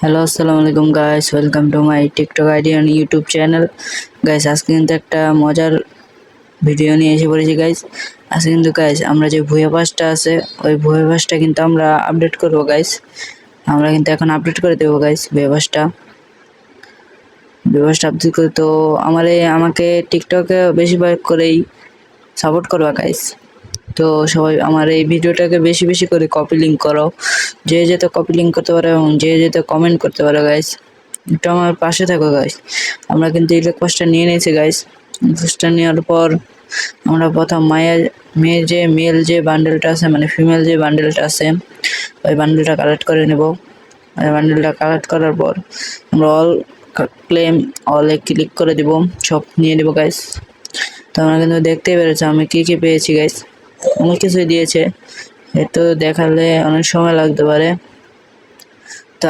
Hello, আসসালামু আলাইকুম guys, welcome to my TikTok ID and YouTube channel. Guys, আজকে কিন্তু একটা মজার ভিডিও নিয়ে এসে পড়েছি গাইস। আজকে কিন্তু গাইস আমরা যে ভুয়া পাসটা আছে ওই ভুয়া পাসটা কিন্তু আমরা আপডেট করবো গাইস। আমরা কিন্তু এখন আপডেট করে দেবো গাইস ভুয়া পাসটা আপডেট করে। তো আমাকে টিকটকে বেশিরভাগ করেই সাপোর্ট করবা গাইস। তো সবাই আমার এই ভিডিওটাকে বেশি বেশি করে কপি লিঙ্ক করো, যে যেতে কপি লিঙ্ক করতে পারো এবং যে যেতে কমেন্ট করতে পারো গাইস। একটু আমার পাশে থাকো গাইস। আমরা কিন্তু এই পোস্টটা নিয়ে নিয়েছি গাইস। পোস্টটা নেওয়ার পর আমরা প্রথম মেল যে বান্ডেলটা আছে, মানে ফিমেল যে বান্ডেলটা আছে ওই বান্ডেলটা কালেক্ট করে নেব। ওই বান্ডেলটা কালেক্ট করার পর আমরা অলে ক্লিক করে দিব, সব নিয়ে নেব গাইস। তো আমরা কিন্তু দেখতেই পেরেছি আমি কি কি পেয়েছি গাইস। অনেক কিছুই দিয়েছে, একটু দেখালে অনেক সময় লাগতে পারে। তো